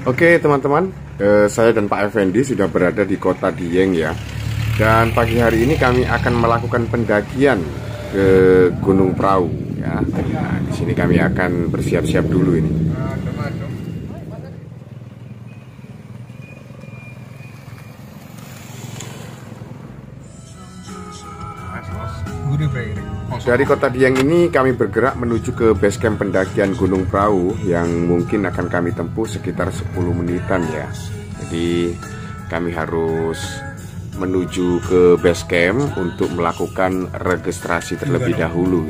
Oke teman-teman, saya dan Pak Effendi sudah berada di Kota Dieng ya. Dan pagi hari ini kami akan melakukan pendakian ke Gunung Prau ya. Nah, di sini kami akan bersiap-siap dulu ini. Dari Kota Dieng ini kami bergerak menuju ke base camp pendakian Gunung Prau yang mungkin akan kami tempuh sekitar 10 menitan ya. Jadi kami harus menuju ke base camp untuk melakukan registrasi terlebih dahulu.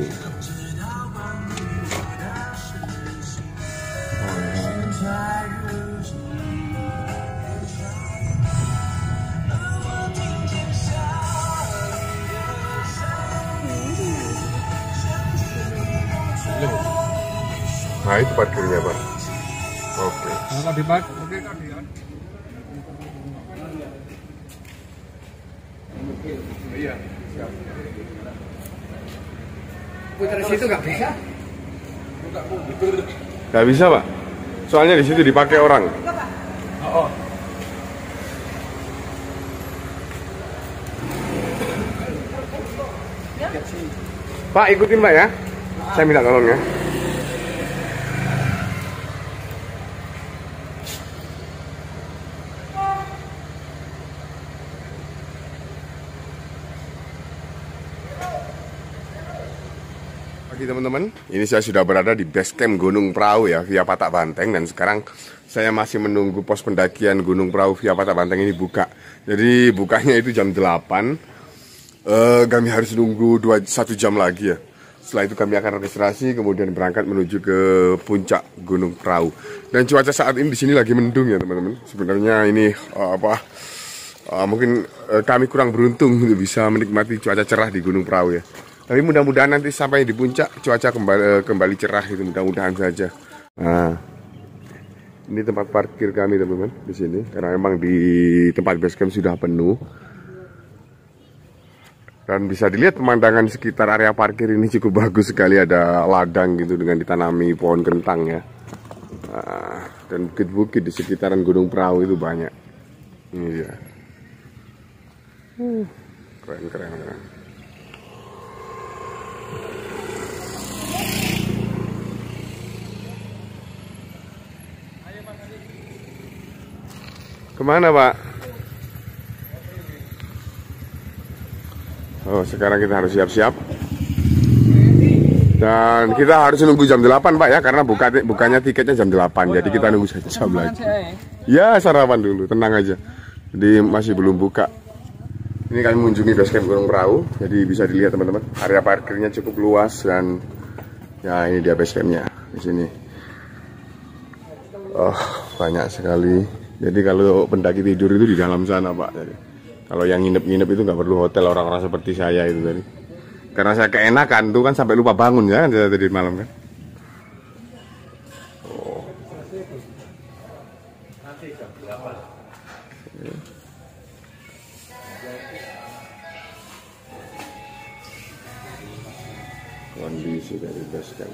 Nah itu parkirnya Pak. Oke. Kalau di park, oke Kak Dian. Iya. Siap. Putar di situ nggak bisa? Nggak bisa Pak. Soalnya di situ dipakai orang. Oh. Pak ikutin Pak ya. Saya minta tolong ya. Pagi teman-teman, ini saya sudah berada di base camp Gunung Prau ya, via Patak Banteng. Dan sekarang saya masih menunggu pos pendakian Gunung Prau via Patak Banteng ini buka. Jadi bukanya itu jam 8. Kami harus nunggu 1 jam lagi ya. Setelah itu kami akan registrasi, kemudian berangkat menuju ke puncak Gunung Prau. Dan cuaca saat ini di sini lagi mendung ya teman-teman. Sebenarnya ini mungkin kami kurang beruntung untuk bisa menikmati cuaca cerah di Gunung Prau ya. Tapi mudah-mudahan nanti sampai di puncak cuaca kembali cerah itu, mudah-mudahan saja. Nah, ini tempat parkir kami teman-teman di sini karena memang di tempat base camp sudah penuh. Dan bisa dilihat pemandangan di sekitar area parkir ini cukup bagus sekali, ada ladang gitu dengan ditanami pohon kentang ya. Nah, dan bukit-bukit di sekitaran Gunung Prau itu banyak. Ini dia. Keren. Kemana Pak? Oh sekarang kita harus siap-siap. Dan kita harus nunggu jam 8 Pak ya, karena bukanya tiketnya jam 8. Jadi kita nunggu 1 jam lagi. Ya sarapan dulu, tenang aja. Jadi masih belum buka. Ini kami mengunjungi base camp Gunung Prau. Jadi bisa dilihat teman-teman, area parkirnya cukup luas. Dan ya ini dia base campnya di sini. Oh banyak sekali. Jadi kalau pendaki tidur itu di dalam sana Pak. Jadi, kalau yang nginep-nginep itu nggak perlu hotel, orang-orang seperti saya itu tadi. Karena saya keenakan tuh kan sampai lupa bangun ya tadi malam kan. Oh. Kondisi dari base camp.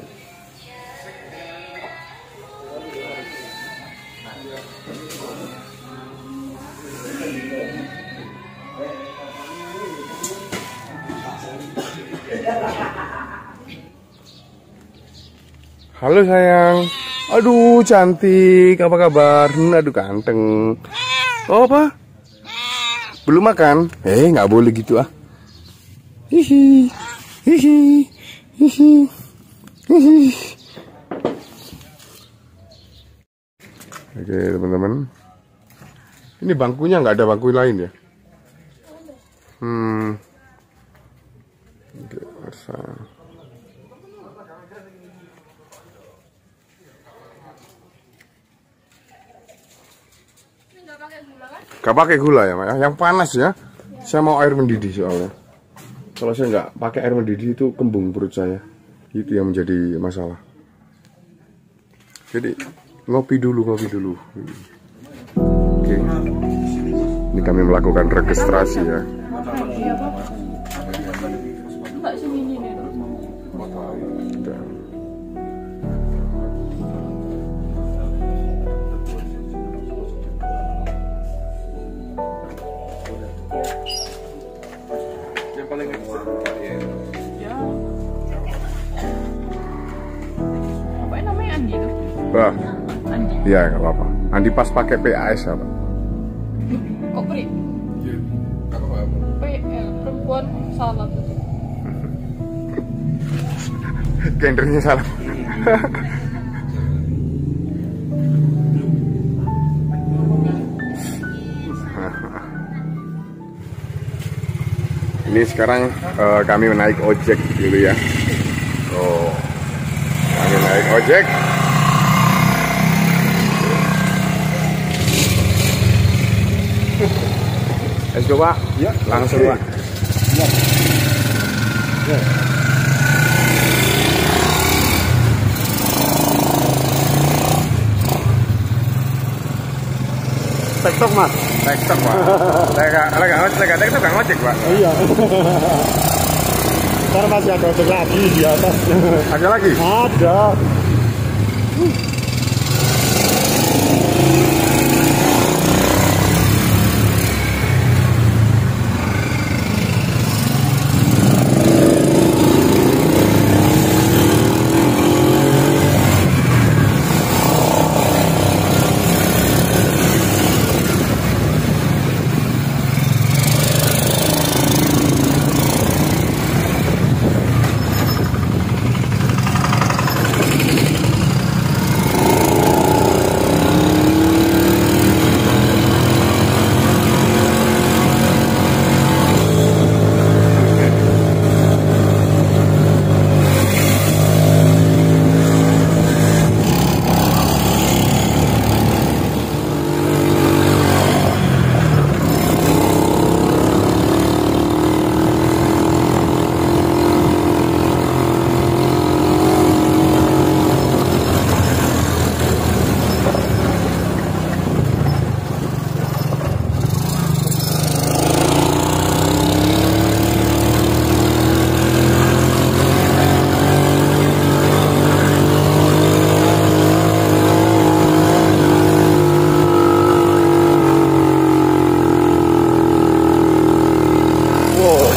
Halo sayang, aduh cantik, apa kabar? Aduh ganteng. Oh apa? Belum makan? Nggak boleh gitu ah. Hihi, hihi, hihi, hihi. Oke teman-teman, ini bangkunya nggak ada bangku lain ya? Oke, gak pakai gula ya, Mak? Yang panas ya. Saya mau air mendidih soalnya. Kalau saya nggak pakai air mendidih itu kembung perut saya. Itu yang menjadi masalah. Jadi ngopi dulu. Oke. Ini kami melakukan registrasi ya. Wah. Andi. Iya, nggak apa-apa. Andi pas pakai PAS apa? Kok beri? Iya. Apa? Perempuan salah tuh. Gendernya salah. Ini sekarang kami menaik ojek dulu ya. Oh, kami naik ojek. Let's go, Pak. Ya, Langsung, Pak. Ya. Ya. TikTok, Mas. TikTok, Pak. Saya TikTok nggak ngojek, Pak. Iya. Ntar masih ada ojek lagi di atas. Ada lagi? Ada.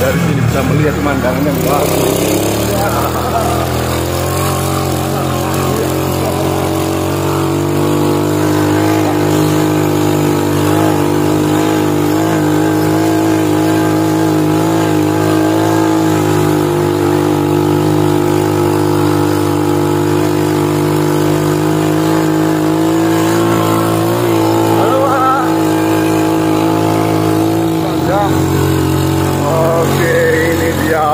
Dari sini bisa melihat pemandangan yang bagus.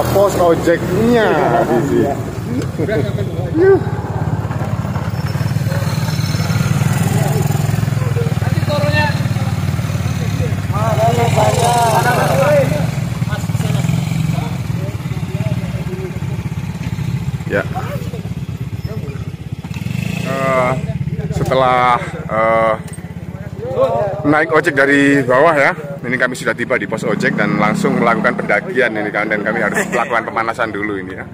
Pos ojeknya di sini. Ya. Setelah naik ojek dari bawah ya, ini kami sudah tiba di pos ojek dan langsung melakukan pendakian ini kan, dan kami harus melakukan pemanasan dulu ini ya.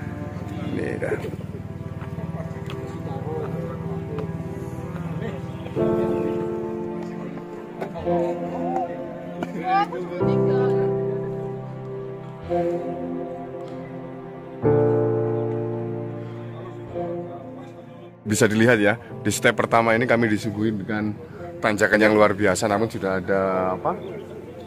Ini dah. Bisa dilihat ya, di step pertama ini kami disuguhi dengan tanjakan yang luar biasa, namun sudah ada apa?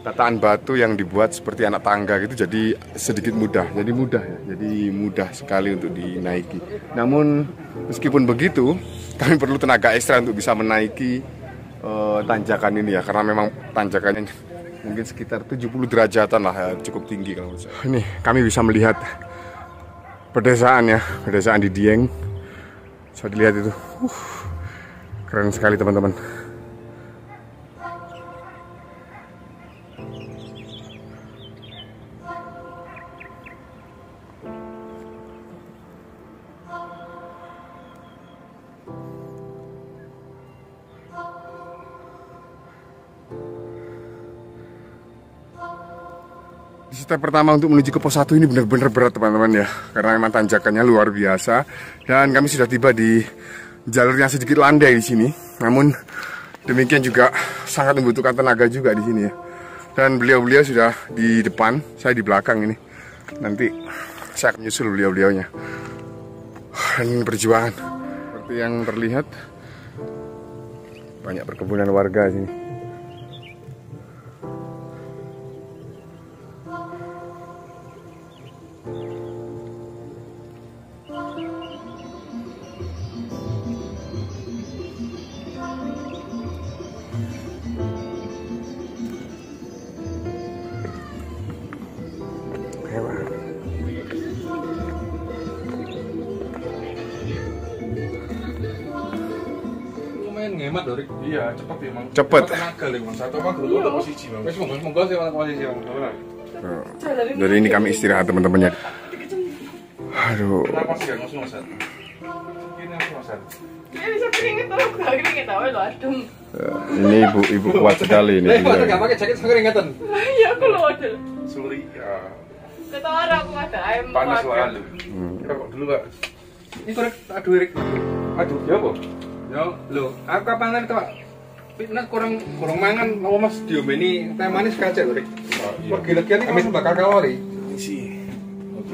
Tataan batu yang dibuat seperti anak tangga gitu, jadi sedikit mudah. Jadi mudah ya, jadi mudah sekali untuk dinaiki. Namun meskipun begitu, kami perlu tenaga ekstra untuk bisa menaiki tanjakan ini ya, karena memang tanjakannya mungkin sekitar 70 derajatan lah ya, cukup tinggi kalau menurut saya. Ini kami bisa melihat pedesaan ya, pedesaan di Dieng. Bisa dilihat itu, keren sekali teman-teman. Step pertama untuk menuju ke pos 1 ini benar-benar berat teman-teman ya, karena memang tanjakannya luar biasa dan kami sudah tiba di jalur yang sedikit landai di sini. Namun demikian juga sangat membutuhkan tenaga juga di sini ya. Dan beliau-beliau sudah di depan, saya di belakang ini. Nanti saya akan menyusul beliau-beliaunya. Dan ini perjuangan. Seperti yang terlihat Banyak perkebunan warga sini. Ngemat Dorik. Iya, cepet ya, Mang. Cepet. Tenaga lho, Mang. Satu mah dulu untuk posisi, Mang. Wis monggo sih posisi, Mang. Jadi ini kami istirahat teman-temannya. Aduh. Kenapa sih Mas Nosan? Ini Mas Nosan. Ini bisa keringet tau, gak keringet tau lo adem. Ini ibu kuat sekali ini. Enggak pakai jaket sampai keringatan. Iya aku lo ada. Suri. Kata orang aku ada ayam. Panas lalu. Rokok dulu, Pak. Ini korek aduh Erik. Aduh, ya apa? Ya, lho, aku kapan itu, Pak? Fitness kurang mangan, mau Mas diomeni teh manis kacek, Erik. Pergi-legian ini langsung bakal kalori. Isi. Oke.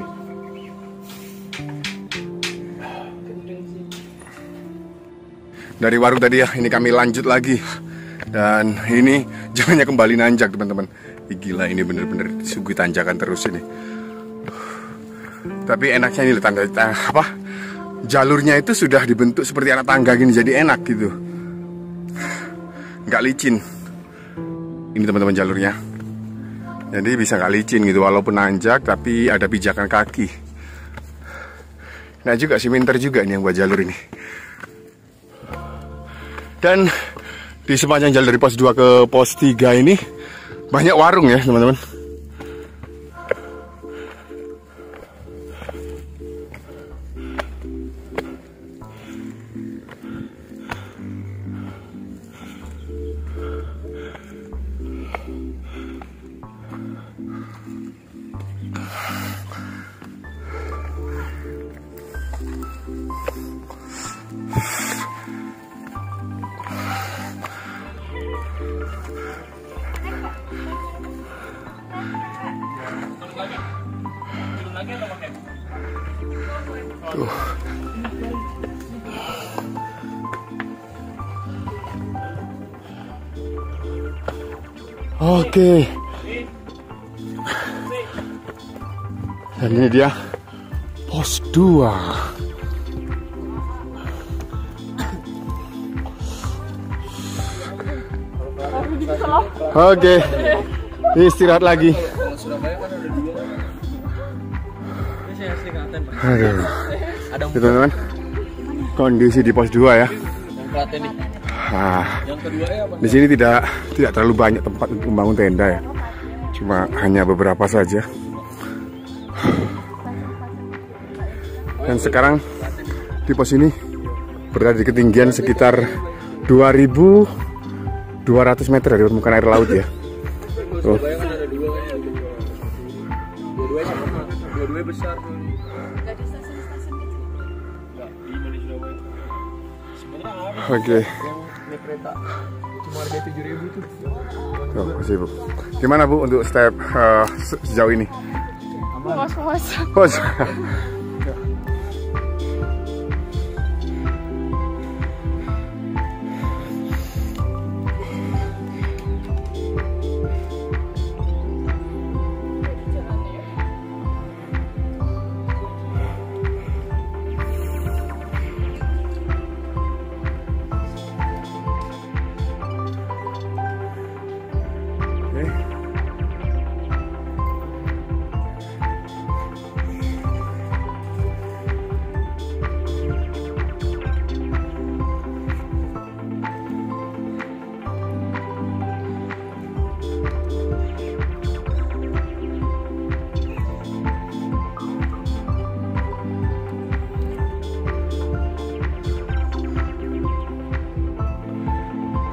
Dari warung tadi ya, ini kami lanjut lagi. Dan ini jalannya kembali nanjak teman-teman. Gila, ini bener-bener sungguh tanjakan terus ini. Tapi enaknya ini tanda apa? Jalurnya itu sudah dibentuk seperti anak tangga gini, jadi enak gitu. Nggak licin. Ini teman-teman jalurnya. Jadi bisa nggak licin gitu, walaupun nanjak tapi ada pijakan kaki. Nah juga siminter juga ini yang buat jalur ini. Dan di sepanjang jalur dari pos 2 ke pos 3 ini banyak warung ya teman-teman. Oke. Dan ini dia pos 2. Oke. Istirahat lagi. Aduh. Teman-teman, kondisi di pos 2 ya. Di sini tidak terlalu banyak tempat untuk membangun tenda ya. Cuma hanya beberapa saja. Dan sekarang di pos ini berada di ketinggian sekitar 2.200 meter dari permukaan air laut ya. Tuh. Dua-duanya besar. Oke. Kereta cuma harga 7.000 tuh. Oh, masih Bu. Gimana Bu untuk step sejauh ini? Puas.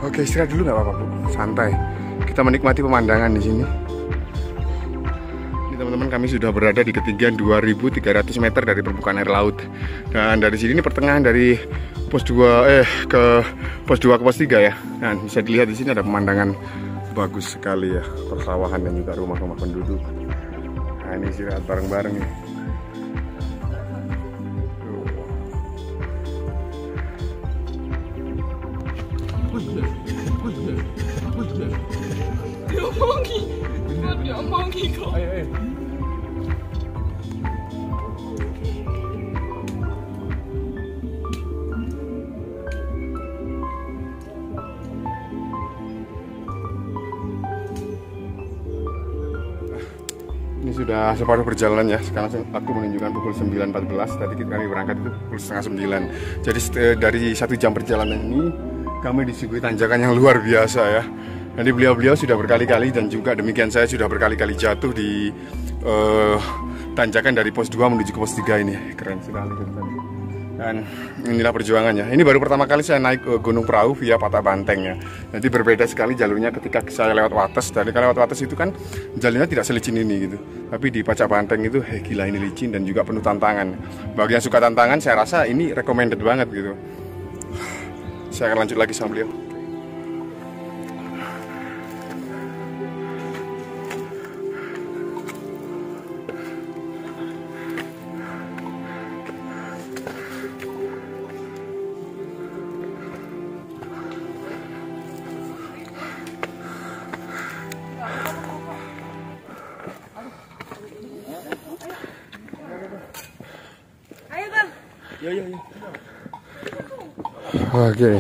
Oke, istirahat dulu nggak apa-apa Bu, santai. Kita menikmati pemandangan di sini. Ini teman-teman, kami sudah berada di ketinggian 2.300 meter dari permukaan air laut. Dan dari sini ini pertengahan dari pos 2 ke pos 2 ke pos 3 ya. Dan bisa dilihat di sini ada pemandangan bagus sekali ya, persawahan dan juga rumah-rumah penduduk. Nah, ini istirahat bareng-bareng nih. diomongi. Mau diomongi kok. Ayo, ayo. Ini sudah separuh perjalanan ya. Sekarang waktu menunjukkan pukul 9.14. Tadi kami berangkat itu pukul setengah 9. Jadi dari 1 jam perjalanan ini kami disuguhi tanjakan yang luar biasa ya. Jadi beliau-beliau sudah berkali-kali dan juga demikian saya sudah berkali-kali jatuh di tanjakan dari pos 2 menuju ke pos 3 ini. Keren sekali kan. Dan inilah perjuangannya. Ini baru pertama kali saya naik Gunung Prau via Patah Banteng ya. Jadi berbeda sekali jalurnya ketika saya lewat Wates. Dari kalau lewat Wates itu kan jalurnya tidak selicin ini gitu. Tapi di Patah Banteng itu gila ini licin dan juga penuh tantangan. Bagi yang suka tantangan saya rasa ini recommended banget gitu. Saya akan lanjut lagi sama beliau. Oke.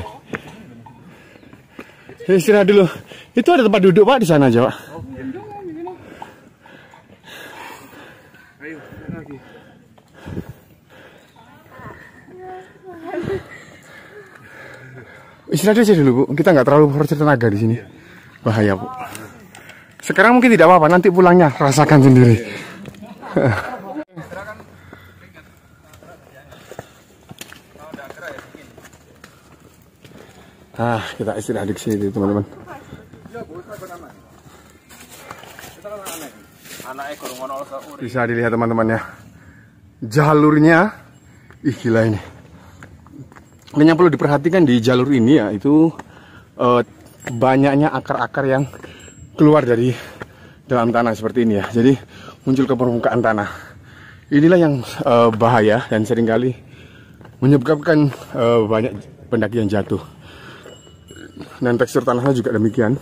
Istirahat dulu. Itu ada tempat duduk Pak di sana aja Pak. Ayo, lagi. Istirahat aja dulu Bu. Kita nggak terlalu force tenaga di sini. Bahaya Bu. Sekarang mungkin tidak apa-apa. Nanti pulangnya rasakan sendiri. Kita istirahat di sini teman-teman. Bisa dilihat teman-teman ya. Jalurnya, gila ini. Dan yang perlu diperhatikan di jalur ini ya itu banyaknya akar-akar yang keluar dari dalam tanah seperti ini ya. Jadi muncul ke permukaan tanah. Inilah yang bahaya dan seringkali menyebabkan banyak pendaki yang jatuh. Dan tekstur tanahnya juga demikian.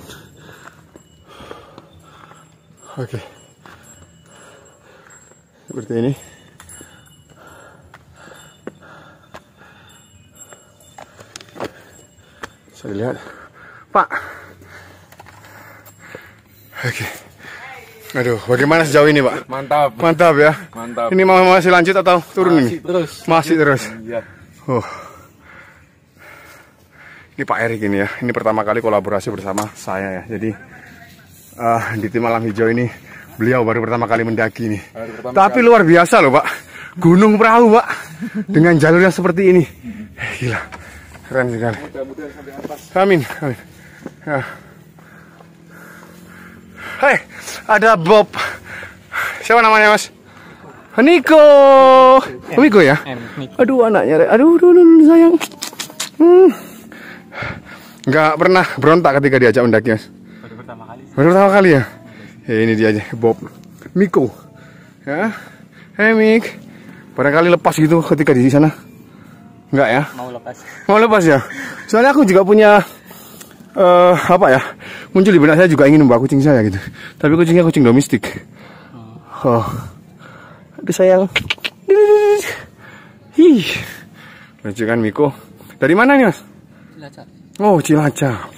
Oke. Seperti ini. Saya lihat. Pak. Oke. Aduh, bagaimana sejauh ini Pak? Mantap. Mantap ya. Mantap. Ini masih lanjut atau turun ini? Masih terus. Iya. Ini Pak Erik ini ya. Ini pertama kali kolaborasi bersama saya ya. Jadi di tim Alam Hijau ini beliau baru pertama kali mendaki nih. Tapi luar biasa loh Pak. Gunung Prau Pak. Dengan jalur yang seperti ini. Gila. Keren sekali. Mudah-mudahan sampai atas. Amin. Amin. Ya. Hei, ada Bob. Siapa namanya Mas? Niko. Niko ya? Aduh anaknya. Aduh sayang. Nggak pernah berontak ketika diajak mendaki Mas? Baru pertama kali. Baru pertama kali ya? Ya ini dia aja, Bob. Miko. Ya. Hey Mik. Barangkali lepas gitu ketika di sana? Enggak ya? Mau lepas. Mau lepas ya? Soalnya aku juga punya apa ya? Muncul di benak saya juga ingin membawa kucing saya gitu. Tapi kucingnya kucing domestik. Oh. Aduh sayang. Hih. Lucu kan Miko. Dari mana nih Mas? Cilacap. Oh Cilacap.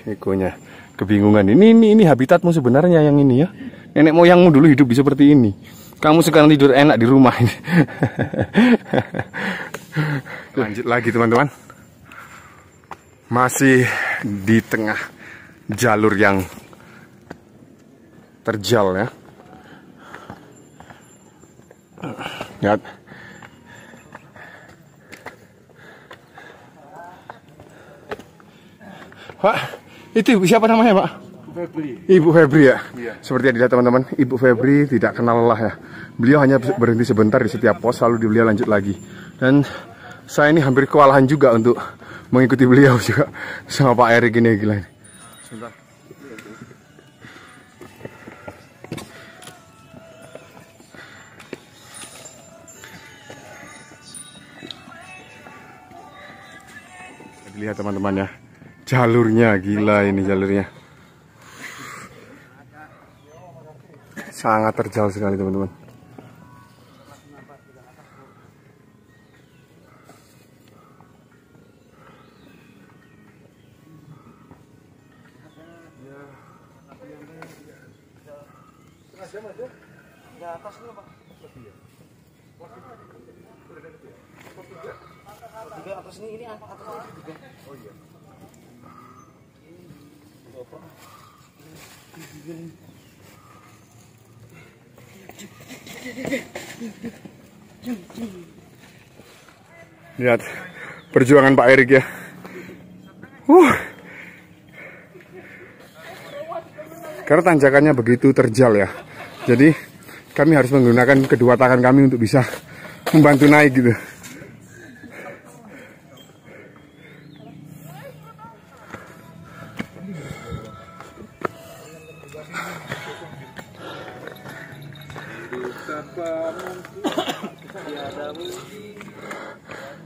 Mikonya kebingungan. Ini habitatmu sebenarnya yang ini ya. Nenek moyangmu dulu hidup di seperti ini. Kamu sekarang tidur enak di rumah ini. Lanjut lagi teman-teman. Masih di tengah jalur yang terjal ya. Lihat. Pak, itu siapa namanya Pak? Febri. Ibu Febri ya? Iya. Seperti yang dilihat teman-teman, Ibu Febri tidak kenal lelah ya. Beliau hanya berhenti sebentar di setiap pos, lalu beliau lanjut lagi. Dan saya ini hampir kewalahan juga untuk mengikuti beliau juga. Sama Pak Erik ini, gila ini. Sebentar. Lihat teman-teman ya. Jalurnya, gila ini jalurnya. sangat terjal sekali teman-teman. Lihat perjuangan Pak Erik ya. Karena tanjakannya begitu terjal ya. Jadi kami harus menggunakan kedua tangan kami untuk bisa membantu naik gitu.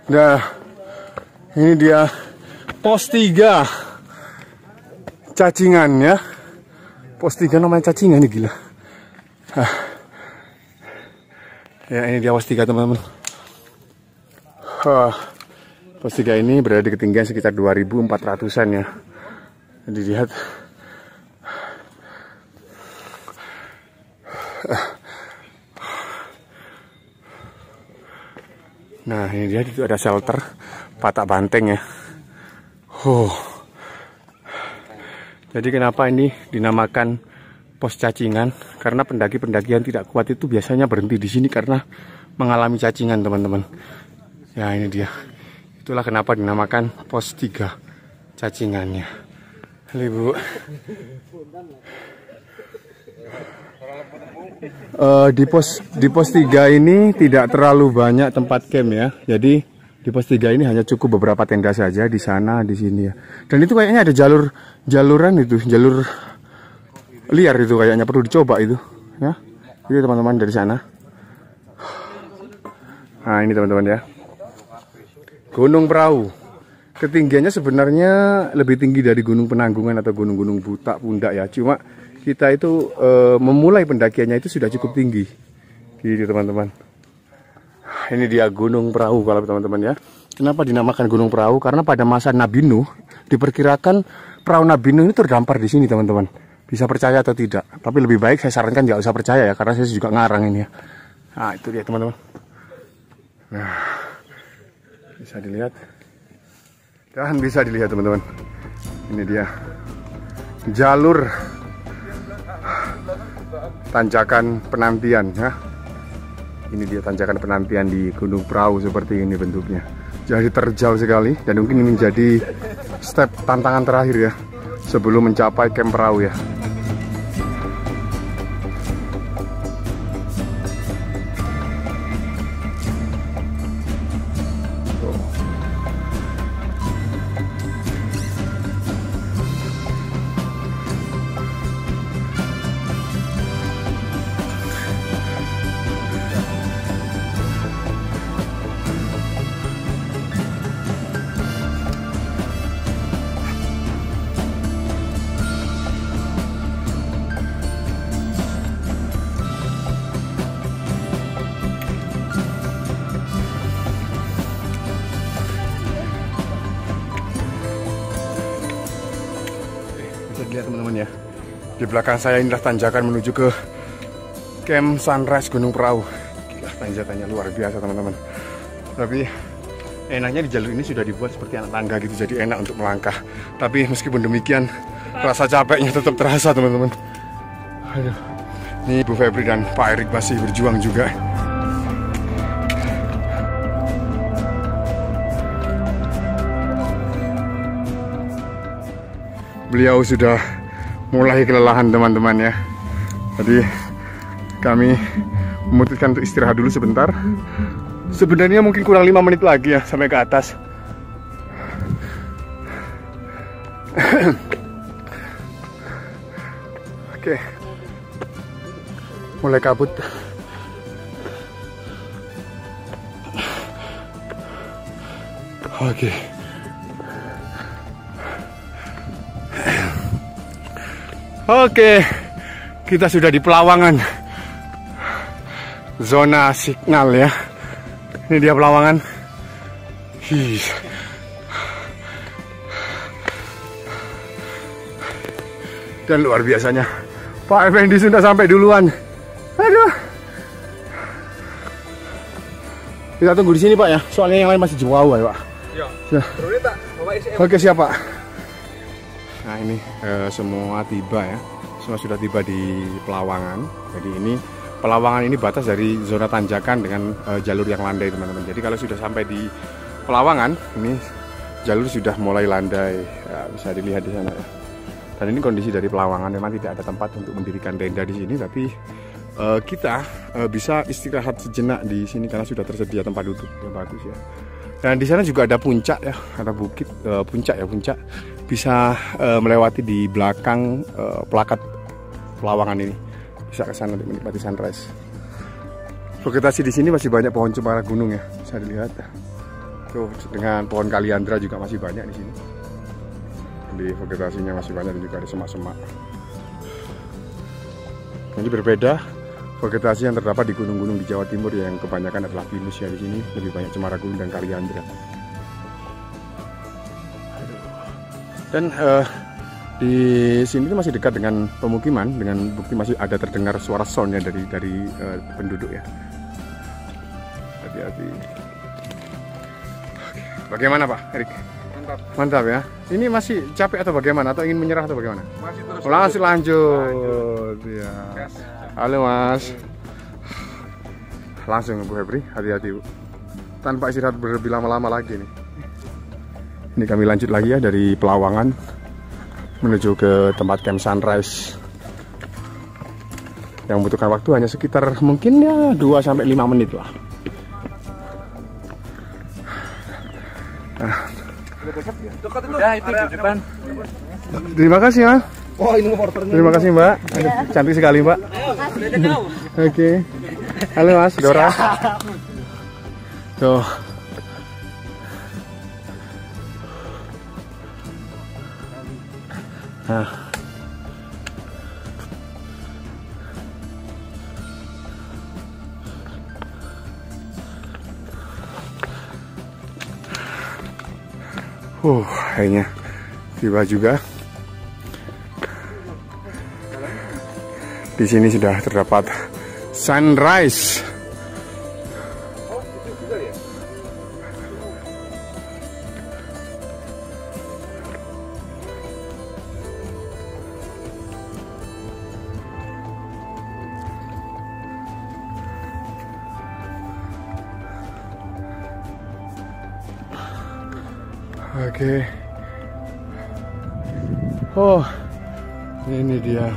Nah, ini dia pos 3 Cacingan ya. Pos 3 namanya Cacingan nih, gila. Ya, ini dia pos 3 teman-teman. Pos 3 ini berada di ketinggian sekitar 2400-an ya. Jadi lihat. Nah, ini dia, itu ada shelter Patak Banteng ya. Jadi kenapa ini dinamakan pos cacingan? Karena pendaki-pendaki yang tidak kuat itu biasanya berhenti di sini karena mengalami cacingan, teman-teman. Ya, ini dia. Itulah kenapa dinamakan pos 3 cacingannya. Ibu. Di pos 3 ini tidak terlalu banyak tempat camp ya. Jadi di pos 3 ini hanya cukup beberapa tenda saja di sana, di sini ya. Dan itu kayaknya ada jalur liar itu, kayaknya perlu dicoba itu ya. Ini teman-teman dari sana. Nah, ini teman-teman ya. Gunung Prau. Ketinggiannya sebenarnya lebih tinggi dari Gunung Penanggungan atau gunung-gunung Butak Pundak ya. Cuma kita itu memulai pendakiannya itu sudah cukup tinggi. Gitu teman-teman. Ini dia Gunung Prau kalau teman-teman ya. Kenapa dinamakan Gunung Prau? Karena pada masa Nabi Nuh diperkirakan perahu Nabi Nuh ini terdampar di sini teman-teman. Bisa percaya atau tidak? Tapi lebih baik saya sarankan nggak usah percaya ya, karena saya juga ngarang ini ya. Nah, itu dia teman-teman. Nah, bisa dilihat. Dan bisa dilihat teman-teman. Ini dia jalur tanjakan penantian ya. Ini dia tanjakan penantian di Gunung Prau, seperti ini bentuknya. Jadi terjal sekali, dan mungkin ini menjadi step tantangan terakhir ya sebelum mencapai camp Prau ya. Lihat teman-teman ya, di belakang saya inilah tanjakan menuju ke camp Sunrise Gunung Prau. Gila, tanjakannya luar biasa teman-teman. Tapi enaknya di jalur ini sudah dibuat seperti anak tangga gitu, jadi enak untuk melangkah. Tapi meskipun demikian, rasa capeknya tetap terasa teman-teman. Aduh, ini Bu Febri dan Pak Erik masih berjuang juga. Beliau sudah mulai kelelahan teman-teman ya. Jadi kami memutuskan untuk istirahat dulu sebentar. Sebenarnya mungkin kurang 5 menit lagi ya sampai ke atas. Oke. Mulai kabut. Oke. Oke, kita sudah di Pelawangan zona signal ya. Ini dia Pelawangan. Dan luar biasanya Pak Effendi sudah sampai duluan. Aduh. Kita tunggu di sini Pak ya. Soalnya yang lain masih jauh ya Pak. Ya. Oke siap Pak. Nah ini semua tiba ya. Semua sudah tiba di Pelawangan. Jadi ini Pelawangan ini batas dari zona tanjakan dengan jalur yang landai teman-teman. Jadi kalau sudah sampai di Pelawangan, ini jalur sudah mulai landai. Ya, bisa dilihat di sana ya. Dan ini kondisi dari Pelawangan, memang tidak ada tempat untuk mendirikan tenda di sini, tapi kita bisa istirahat sejenak di sini karena sudah tersedia tempat duduk yang bagus ya. Dan di sana juga ada puncak ya, ada bukit puncak. Bisa melewati di belakang plakat Pelawangan ini. Bisa ke sana untuk menikmati sunrise. Vegetasi di sini masih banyak pohon cemara gunung ya, bisa dilihat. Tuh dengan pohon kaliandra juga masih banyak di sini. Di vegetasinya masih banyak dan juga ada semak-semak. Ini berbeda vegetasi yang terdapat di gunung-gunung di Jawa Timur yang kebanyakan adalah pinus ya. Di sini lebih banyak cemara gunung dan kaliandra. Dan di sini masih dekat dengan pemukiman, dengan bukti masih ada terdengar suara sound ya dari penduduk ya. Hati-hati. Bagaimana Pak Erik? Mantap ya. Ini masih capek atau bagaimana? Atau ingin menyerah atau bagaimana? Masih terus. Langsung lanjut. Ya. Halo Mas. Langsung Bu Febri, hati-hati Bu. Tanpa istirahat berlebih lama-lama lagi nih. Ini kami lanjut lagi ya dari Pelawangan menuju ke tempat camp sunrise. Yang membutuhkan waktu hanya sekitar mungkin ya 2-5 menit lah. Udah itu di depan. Terima kasih Mas. Oh ini reporternya. Terima kasih Mbak. Aduh, cantik sekali Mbak. Oke. Halo Mas Dora. Tuh. Nah. Kayaknya tiba juga. Di sini sudah terdapat sunrise. Oke. Oh, ini dia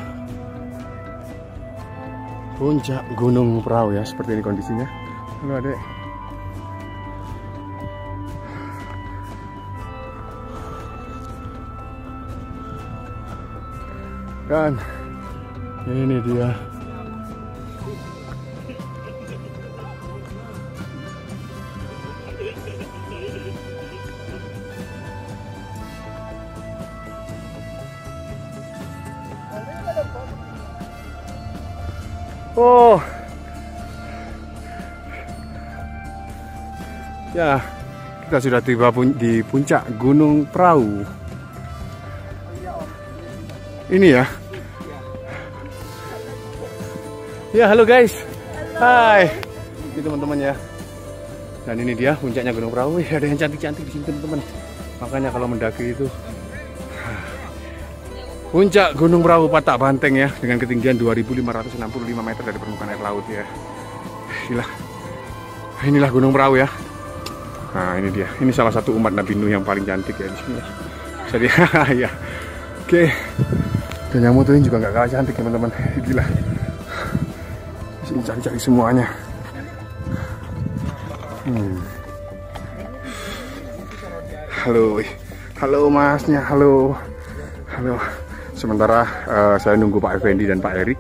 puncak Gunung Prau ya, seperti ini kondisinya. Halo Adek. Dan ini dia ya, kita sudah tiba di puncak Gunung Prau. Ini ya. Ya, halo guys. Hai. Ini teman-teman ya. Dan ini dia puncaknya Gunung Prau. Wih, ada yang cantik-cantik di sini teman-teman. Makanya kalau mendaki itu puncak Gunung Prau Patak Banteng ya, dengan ketinggian 2565 meter dari permukaan air laut ya. Inilah Gunung Prau ya. Nah, ini dia. Ini salah satu umat Nabi Nuh yang paling cantik ya di sini. Jadi ya. Oke. Dan yang mutuin juga nggak kalah cantik teman-teman. Gila. Sini cari-cari semuanya. Halo. Halo Masnya, halo. Halo. Sementara saya nunggu Pak Effendi dan Pak Erik.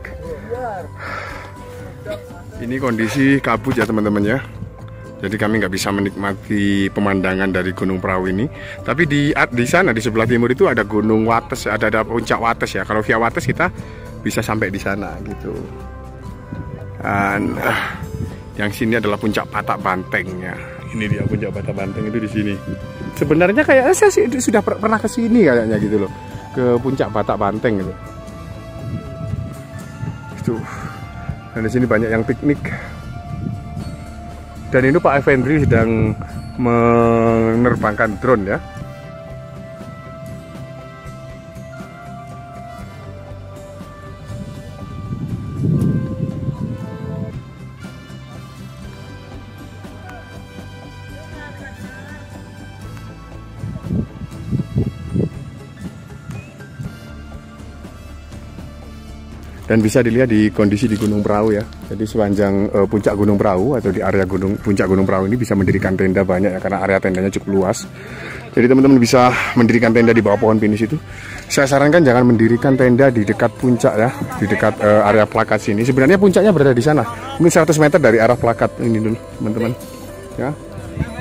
Ini kondisi kabut ya teman-teman ya. Jadi kami nggak bisa menikmati pemandangan dari Gunung Prau ini. Tapi di sana di sebelah timur itu ada Gunung Wates, ada puncak Wates ya. Kalau via Wates kita bisa sampai di sana gitu. Dan Yang sini adalah puncak Patak Banteng ya. Ini dia puncak Patak Banteng itu di sini. Sebenarnya kayak saya sih sudah pernah ke sini kayaknya gitu loh. Ke puncak Patak Banteng gitu. Itu. Dan di sini banyak yang piknik. Dan ini Pak Effendri sedang menerbangkan drone ya. Dan bisa dilihat di kondisi di Gunung Prau ya. Jadi sepanjang puncak Gunung Prau atau di area puncak Gunung Prau ini bisa mendirikan tenda banyak ya, karena area tendanya cukup luas. Jadi teman-teman bisa mendirikan tenda di bawah pohon pinus itu. Saya sarankan jangan mendirikan tenda di dekat puncak ya, di dekat area plakat sini. Sebenarnya puncaknya berada di sana, mungkin 100 meter dari arah plakat ini dulu, teman-teman. Ya.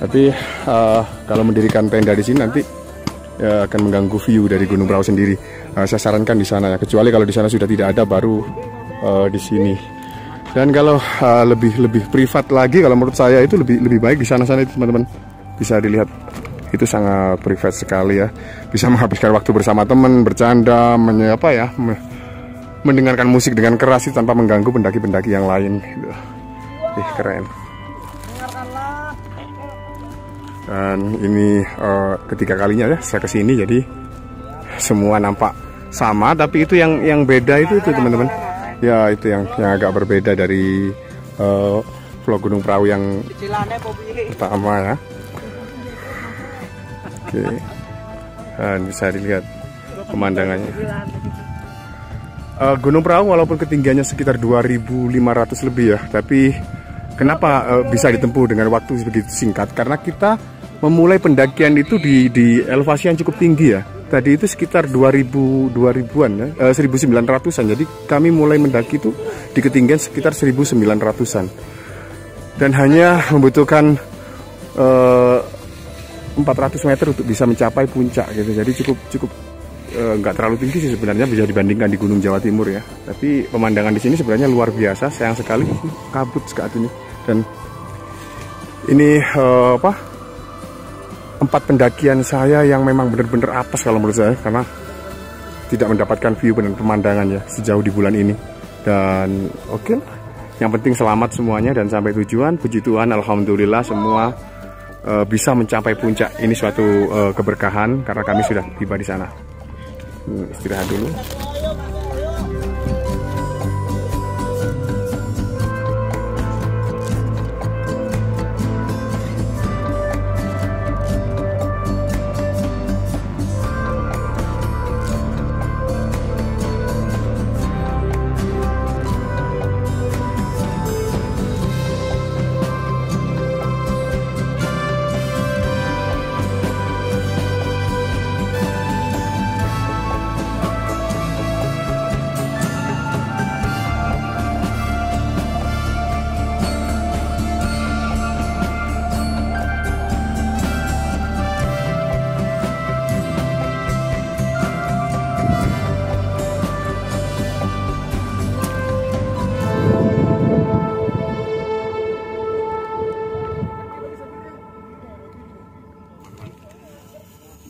Tapi kalau mendirikan tenda di sini nanti ya, akan mengganggu view dari Gunung Prau sendiri. Saya sarankan di sana ya, kecuali kalau di sana sudah tidak ada baru di sini. Dan kalau lebih privat lagi, kalau menurut saya itu lebih baik di sana-sana itu teman-teman. Bisa dilihat itu sangat privat sekali ya. Bisa menghabiskan waktu bersama teman, bercanda, mendengarkan musik dengan keras itu tanpa mengganggu pendaki-pendaki yang lain. Gitu. Keren. Dan ini ketiga kalinya ya saya kesini, jadi semua nampak sama, tapi itu yang beda itu teman-teman. Ya itu yang agak berbeda dari vlog Gunung Prau yang pertama ya. Oke. Dan bisa dilihat pemandangannya. Gunung Prau walaupun ketinggiannya sekitar 2.500 lebih ya, tapi kenapa bisa ditempuh dengan waktu begitu singkat? Karena kita memulai pendakian itu di elevasi yang cukup tinggi ya. Tadi itu sekitar 2000-an ya, 1900-an. Jadi kami mulai mendaki itu di ketinggian sekitar 1900-an. Dan hanya membutuhkan 400 meter untuk bisa mencapai puncak gitu. Jadi cukup nggak terlalu tinggi sih sebenarnya, bisa dibandingkan di Gunung Jawa Timur ya. Tapi pemandangan di sini sebenarnya luar biasa. Sayang sekali kabut saat ini. Dan ini 4 pendakian saya yang memang benar-benar apes kalau menurut saya, karena tidak mendapatkan view dan pemandangan ya sejauh di bulan ini. Dan oke, yang penting selamat semuanya dan sampai tujuan. Puji Tuhan, alhamdulillah semua bisa mencapai puncak. Ini suatu keberkahan karena kami sudah tiba di sana. Istirahat dulu.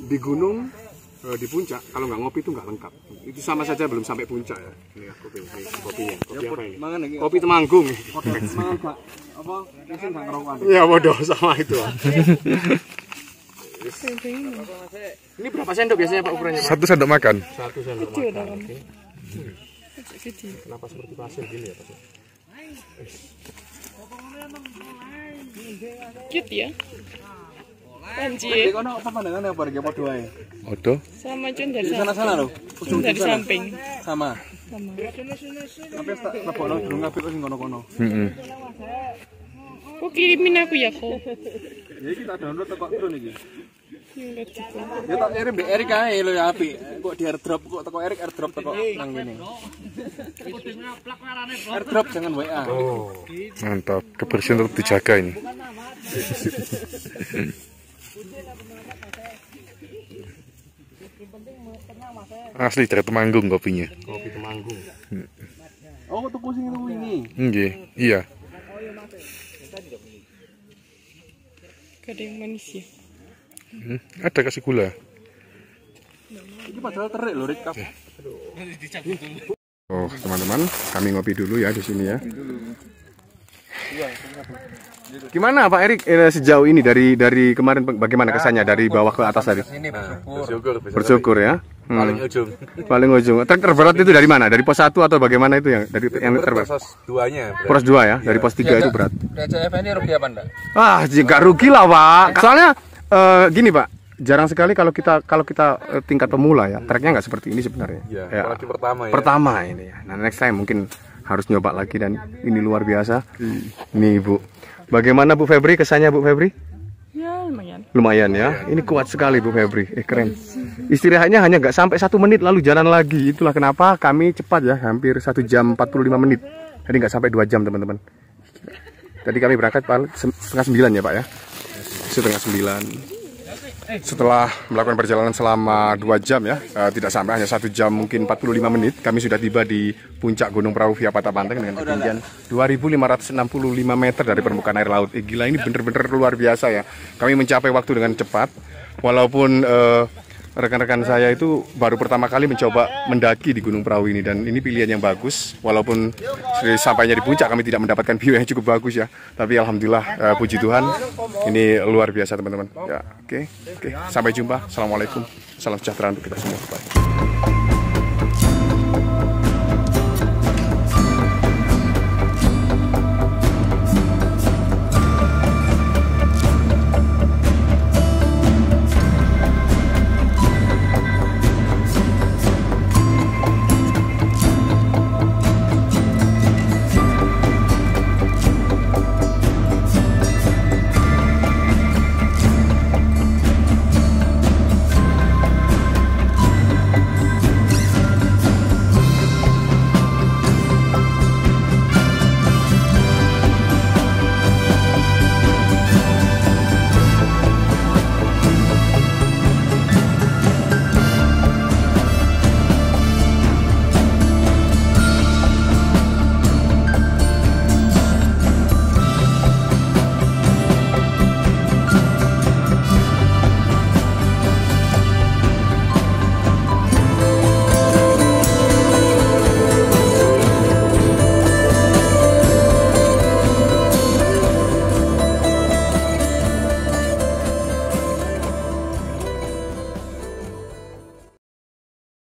Di gunung, di puncak, kalau nggak ngopi itu nggak lengkap. Itu sama saja belum sampai puncak ya. Ini ya kopinya. Kopi apa ini? Kopi Temanggung. Ya bodoh sama itu. Ini berapa sendok biasanya Pak ukurannya? 1 sendok makan. 1 sendok makan. Kenapa seperti pasir gini ya Pak? Cute ya. Panji. Kono apa pandangannya apa dia padha ae? Odo. Sama Cun dari Sana loh. Cun dari samping. Sama. Sama. Tapi tak lebono durung apik sing kono-kono. Kok kirimin aku ya kok? Ya kita download teko drone iki. Download juga. Ya tak kirim mbek Erik ae lho ya apik. Kok di airdrop kok teko Erik airdrop teko nang kene. Airdrop jangan WA. Oh, mantap. Kebersihan tetap dijaga ini. Asli dari Temanggung kopinya. Kopi Temanggung. Oh, tuku sing itu wingi. Nggih, iya. Gak ada yang manis ya. Ada kasih gula. Ini padahal terik lho, Rik. Oh, teman-teman, kami ngopi dulu ya di sini ya. Gimana Pak Erik sejauh ini dari kemarin bagaimana kesannya dari bawah ke atas tadi? Ini bersyukur. Bersyukur ya. Paling ujung. Paling ujung. Terberat itu dari mana? Dari pos 1 atau bagaimana itu yang terberat? Pos 2-nya. Pos 2 ya, dari pos 3 itu berat. DCF ini rugi apa enggak? Ah, nggak rugi lah Pak. Soalnya gini Pak, jarang sekali kalau kita tingkat pemula ya, treknya nggak seperti ini sebenarnya. Iya, Ya, apalagi pertama ya. pertama ini ya. Nah, next time mungkin harus nyoba lagi dan ini luar biasa. Nih Bu, bagaimana Bu Febri kesannya Bu Febri? Ya lumayan. Lumayan ya, ini kuat sekali Bu Febri, keren. Istirahatnya hanya nggak sampai 1 menit lalu jalan lagi. Itulah kenapa kami cepat ya, hampir 1 jam 45 menit. Jadi nggak sampai 2 jam teman-teman. Tadi kami berangkat setengah 9 ya Pak ya, setengah 9. Setelah melakukan perjalanan selama 2 jam ya, tidak sampai hanya 1 jam mungkin 45 menit, kami sudah tiba di puncak Gunung Prau Via Patah Banteng dengan ketinggian 2.565 meter dari permukaan air laut. Gila, ini bener-bener luar biasa ya. Kami mencapai waktu dengan cepat, walaupun rekan-rekan saya itu baru pertama kali mencoba mendaki di Gunung Prau ini, dan ini pilihan yang bagus. Walaupun sampainya di puncak kami tidak mendapatkan view yang cukup bagus ya, tapi alhamdulillah puji Tuhan ini luar biasa teman-teman. Ya, oke. Sampai jumpa. Assalamualaikum. Salam sejahtera untuk kita semua. Bye.